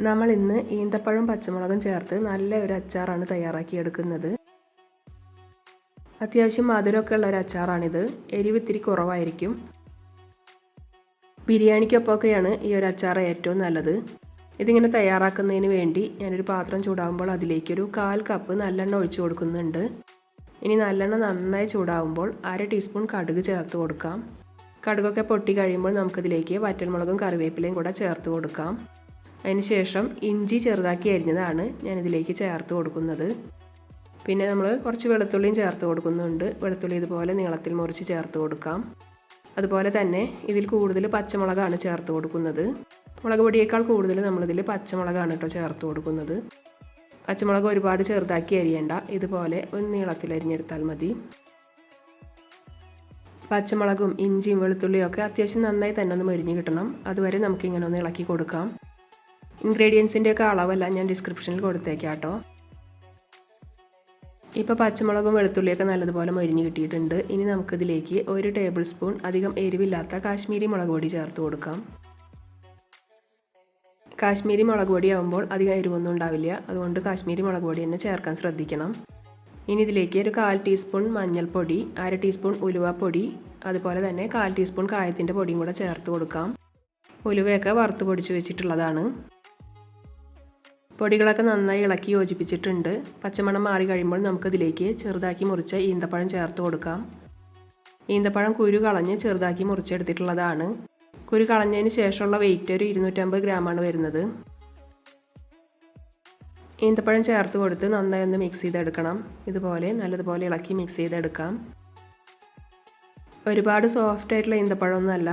നമ്മൾ ഇന്ന് ഈന്തപ്പഴം പച്ചമുളകും ചേർത്ത് നല്ല ഒരു അച്ചാറാണ് തയ്യാറാക്കിയെടുക്കുന്നത്. അത്യാവശ്യം മധുരമൊക്കെ ഉള്ള ഒരു അച്ചാറാണിത്. എരിവ് ഇത്തിരി കുറവായിരിക്കും. ബിരിയാണിക്കൊപ്പമൊക്കെയാണ് ഈ ഒരു അച്ചാർ ഏറ്റവും നല്ലത്. ഇതിങ്ങനെ തയ്യാറാക്കുന്നതിന് വേണ്ടി ഞാനൊരു പാത്രം ചൂടാകുമ്പോൾ അതിലേക്കൊരു 1/4 കപ്പ് നല്ലെണ്ണ ഒഴിച്ചു കൊടുക്കുന്നുണ്ട്. ഇനി നല്ലെണ്ണ നന്നായി ചൂടാകുമ്പോൾ 1/2 ടീസ്പൂൺ കടുക് ചേർത്ത് കൊടുക്കാം. കടുകൊക്കെ പൊട്ടി കഴിയുമ്പോൾ നമുക്കിതിലേക്ക് വറ്റൽമുളകും കറിവേപ്പിലയും കൂടെ ചേർത്ത് കൊടുക്കാം. അതിനുശേഷം ഇഞ്ചി ചെറുതാക്കി അരിഞ്ഞതാണ് ഞാനിതിലേക്ക് ചേർത്ത് കൊടുക്കുന്നത്. പിന്നെ നമ്മൾ കുറച്ച് വെളുത്തുള്ളിയും ചേർത്ത് കൊടുക്കുന്നുണ്ട്. വെളുത്തുള്ളി ഇതുപോലെ നീളത്തിൽ മുറിച്ച് ചേർത്ത് കൊടുക്കാം. അതുപോലെ തന്നെ ഇതിൽ കൂടുതൽ പച്ചമുളകാണ് ചേർത്ത് കൊടുക്കുന്നത്. മുളക് പൊടിയേക്കാൾ കൂടുതൽ നമ്മളിതിൽ പച്ചമുളകാണ് കേട്ടോ ചേർത്ത് കൊടുക്കുന്നത്. പച്ചമുളക് ഒരുപാട് ചെറുതാക്കി അരിയേണ്ട, ഇതുപോലെ ഒരു നീളത്തിൽ അരിഞ്ഞെടുത്താൽ മതി. പച്ചമുളകും ഇഞ്ചിയും വെളുത്തുള്ളിയും ഒക്കെ അത്യാവശ്യം നന്നായി തന്നെ ഒന്ന് മൊരിഞ്ഞ് കിട്ടണം. അതുവരെ നമുക്കിങ്ങനെ ഒന്ന് ഇളക്കി കൊടുക്കാം. ഇൻഗ്രീഡിയൻസിൻ്റെ ഒക്കെ അളവെല്ലാം ഞാൻ ഡിസ്ക്രിപ്ഷനിൽ കൊടുത്തേക്കാം കേട്ടോ. ഇപ്പോൾ പച്ചമുളകും വെളുത്തുള്ളിയൊക്കെ നല്ലതുപോലെ മൊരിഞ്ഞ് കിട്ടിയിട്ടുണ്ട്. ഇനി നമുക്കിതിലേക്ക് 1 ടേബിൾ സ്പൂൺ അധികം എരിവില്ലാത്ത കാശ്മീരി മുളക് പൊടി ചേർത്ത് കൊടുക്കാം. കാശ്മീരി മുളക് പൊടി ആകുമ്പോൾ അധികം എരിവൊന്നും ഉണ്ടാവില്ല. അതുകൊണ്ട് കാശ്മീരി മുളക് പൊടി തന്നെ ചേർക്കാൻ ശ്രദ്ധിക്കണം. ഇനി ഇതിലേക്ക് ഒരു 1/4 ടീസ്പൂൺ മഞ്ഞൾപ്പൊടി, 1/2 ടീസ്പൂൺ ഉലുവാപ്പൊടി, അതുപോലെ തന്നെ 1/4 ടീസ്പൂൺ കായത്തിൻ്റെ പൊടിയും കൂടെ ചേർത്ത് കൊടുക്കാം. ഉലുവയൊക്കെ വറുത്ത് പൊടിച്ച് വെച്ചിട്ടുള്ളതാണ്. പൊടികളൊക്കെ നന്നായി ഇളക്കി യോജിപ്പിച്ചിട്ടുണ്ട്. പച്ചമണം മാറി കഴിയുമ്പോൾ നമുക്കിതിലേക്ക് ചെറുതാക്കി മുറിച്ച ഈന്തപ്പഴം ചേർത്ത് കൊടുക്കാം. ഈന്തപ്പഴം കുരു കളഞ്ഞ് ചെറുതാക്കി മുറിച്ചെടുത്തിട്ടുള്ളതാണ്. കുരു കളഞ്ഞതിന് ശേഷമുള്ള വെയിറ്റ് ഒരു 250 ഗ്രാമാണ് വരുന്നത്. ഈന്തപ്പഴം ചേർത്ത് കൊടുത്ത് നന്നായി ഒന്ന് മിക്സ് ചെയ്തെടുക്കണം. ഇതുപോലെ നല്ലതുപോലെ ഇളക്കി മിക്സ് ചെയ്തെടുക്കാം. ഒരുപാട് സോഫ്റ്റ് ആയിട്ടുള്ള ഈന്തപ്പഴമൊന്നുമല്ല.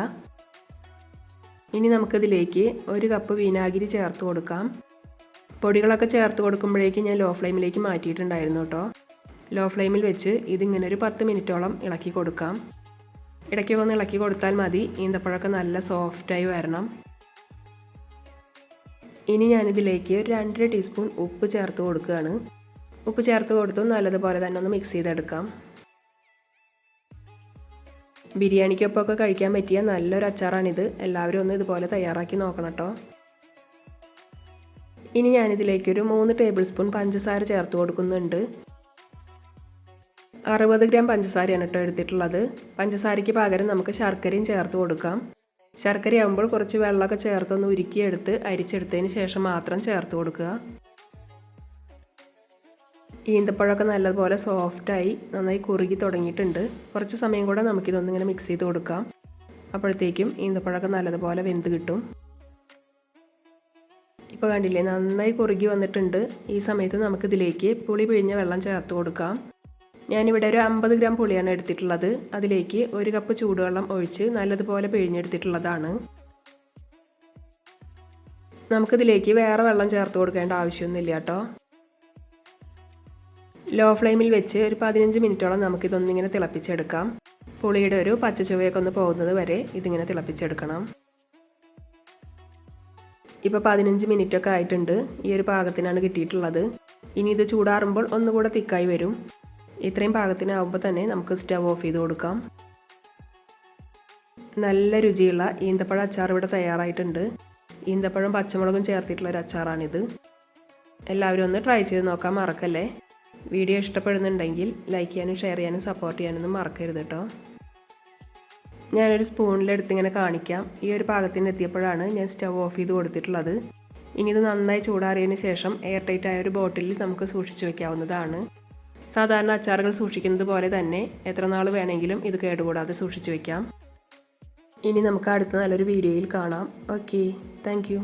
ഇനി നമുക്കിതിലേക്ക് 1 കപ്പ് വിനാഗിരി ചേർത്ത് കൊടുക്കാം. പൊടികളൊക്കെ ചേർത്ത് കൊടുക്കുമ്പോഴേക്കും ഞാൻ ലോ ഫ്ലെയിമിലേക്ക് മാറ്റിയിട്ടുണ്ടായിരുന്നു കേട്ടോ. ലോ ഫ്ലെയിമിൽ വെച്ച് ഇതിങ്ങനെ ഒരു 10 മിനിറ്റോളം ഇളക്കി കൊടുക്കാം. ഇടയ്ക്കൊക്കെ ഒന്ന് ഇളക്കി കൊടുത്താൽ മതി. ഈന്തപ്പഴമൊക്കെ നല്ല സോഫ്റ്റായി വരണം. ഇനി ഞാനിതിലേക്ക് ഒരു 2 ടീസ്പൂൺ ഉപ്പ് ചേർത്ത് കൊടുക്കുകയാണ്. ഉപ്പ് ചേർത്ത് കൊടുത്ത് നല്ലതുപോലെ തന്നെ ഒന്ന് മിക്സ് ചെയ്തെടുക്കാം. ബിരിയാണിക്കൊപ്പമൊക്കെ കഴിക്കാൻ പറ്റിയ നല്ലൊരു അച്ചാറാണിത്. എല്ലാവരും ഒന്ന് ഇതുപോലെ തയ്യാറാക്കി നോക്കണം കേട്ടോ. ഇനി ഞാനിതിലേക്കൊരു 3 ടേബിൾ സ്പൂൺ പഞ്ചസാര ചേർത്ത് കൊടുക്കുന്നുണ്ട്. 60 ഗ്രാം പഞ്ചസാരയാണ് കേട്ടോ എടുത്തിട്ടുള്ളത്. പഞ്ചസാരയ്ക്ക് പകരം നമുക്ക് ശർക്കരയും ചേർത്ത് കൊടുക്കാം. ശർക്കരയാകുമ്പോൾ കുറച്ച് വെള്ളമൊക്കെ ചേർത്തൊന്ന് ഉരുക്കിയെടുത്ത് അരിച്ചെടുത്തതിന് ശേഷം മാത്രം ചേർത്ത് കൊടുക്കുക. ഈന്തപ്പഴമൊക്കെ നല്ലതുപോലെ സോഫ്റ്റായി നന്നായി കുറുകി തുടങ്ങിയിട്ടുണ്ട്. കുറച്ച് സമയം കൂടെ നമുക്കിതൊന്നിങ്ങനെ മിക്സ് ചെയ്ത് കൊടുക്കാം. അപ്പോഴത്തേക്കും ഈന്തപ്പഴമൊക്കെ നല്ലതുപോലെ വെന്ത് കിട്ടും. ഇപ്പോൾ കണ്ടില്ലേ, നന്നായി കുറുകി വന്നിട്ടുണ്ട്. ഈ സമയത്ത് നമുക്കിതിലേക്ക് പുളി പിഴിഞ്ഞ വെള്ളം ചേർത്ത് കൊടുക്കാം. ഞാനിവിടെ ഒരു 50 ഗ്രാം പുളിയാണ് എടുത്തിട്ടുള്ളത്. അതിലേക്ക് 1 കപ്പ് ചൂടുവെള്ളം ഒഴിച്ച് നല്ലതുപോലെ പിഴിഞ്ഞെടുത്തിട്ടുള്ളതാണ്. നമുക്കിതിലേക്ക് വേറെ വെള്ളം ചേർത്ത് കൊടുക്കേണ്ട ആവശ്യമൊന്നുമില്ല കേട്ടോ. ലോ ഫ്ലെയിമിൽ വെച്ച് ഒരു 15 മിനിറ്റോളം നമുക്കിതൊന്നിങ്ങനെ തിളപ്പിച്ചെടുക്കാം. പുളിയുടെ ഒരു പച്ചച്ചുവയൊക്കെ ഒന്ന് പോകുന്നത് വരെ ഇതിങ്ങനെ തിളപ്പിച്ചെടുക്കണം. ഇപ്പോൾ 15 മിനിറ്റൊക്കെ ആയിട്ടുണ്ട്. ഈ ഒരു പാകത്തിനാണ് കിട്ടിയിട്ടുള്ളത്. ഇനി ഇത് ചൂടാറുമ്പോൾ ഒന്നുകൂടെ തിക്കായി വരും. ഇത്രയും പാകത്തിനാവുമ്പോൾ തന്നെ നമുക്ക് സ്റ്റവ് ഓഫ് ചെയ്ത് കൊടുക്കാം. നല്ല രുചിയുള്ള ഈന്തപ്പഴ അച്ചാർ ഇവിടെ തയ്യാറായിട്ടുണ്ട്. ഈന്തപ്പഴം പച്ചമുളകും ചേർത്തിട്ടുള്ള ഒരു അച്ചാറാണിത്. എല്ലാവരും ഒന്ന് ട്രൈ ചെയ്ത് നോക്കാൻ മറക്കല്ലേ. വീഡിയോ ഇഷ്ടപ്പെടുന്നുണ്ടെങ്കിൽ ലൈക്ക് ചെയ്യാനും ഷെയർ ചെയ്യാനും സപ്പോർട്ട് ചെയ്യാനൊന്നും മറക്കരുത് കേട്ടോ. ഞാനൊരു സ്പൂണിലെടുത്ത് ഇങ്ങനെ കാണിക്കാം. ഈ ഒരു പാകത്തിന് എത്തിയപ്പോഴാണ് ഞാൻ സ്റ്റവ് ഓഫ് ചെയ്ത് കൊടുത്തിട്ടുള്ളത്. ഇനി ഇത് നന്നായി ചൂടാറിയതിന് ശേഷം എയർ ടൈറ്റ് ആയ ഒരു ബോട്ടിലിൽ നമുക്ക് സൂക്ഷിച്ചു വെക്കാവുന്നതാണ്. സാധാരണ അച്ചാറുകൾ സൂക്ഷിക്കുന്നത് പോലെ തന്നെ എത്ര നാൾ വേണമെങ്കിലും ഇത് കേടുകൂടാതെ സൂക്ഷിച്ചു വെക്കാം. ഇനി നമുക്ക് അടുത്ത നല്ലൊരു വീഡിയോയിൽ കാണാം. Okay, thank you.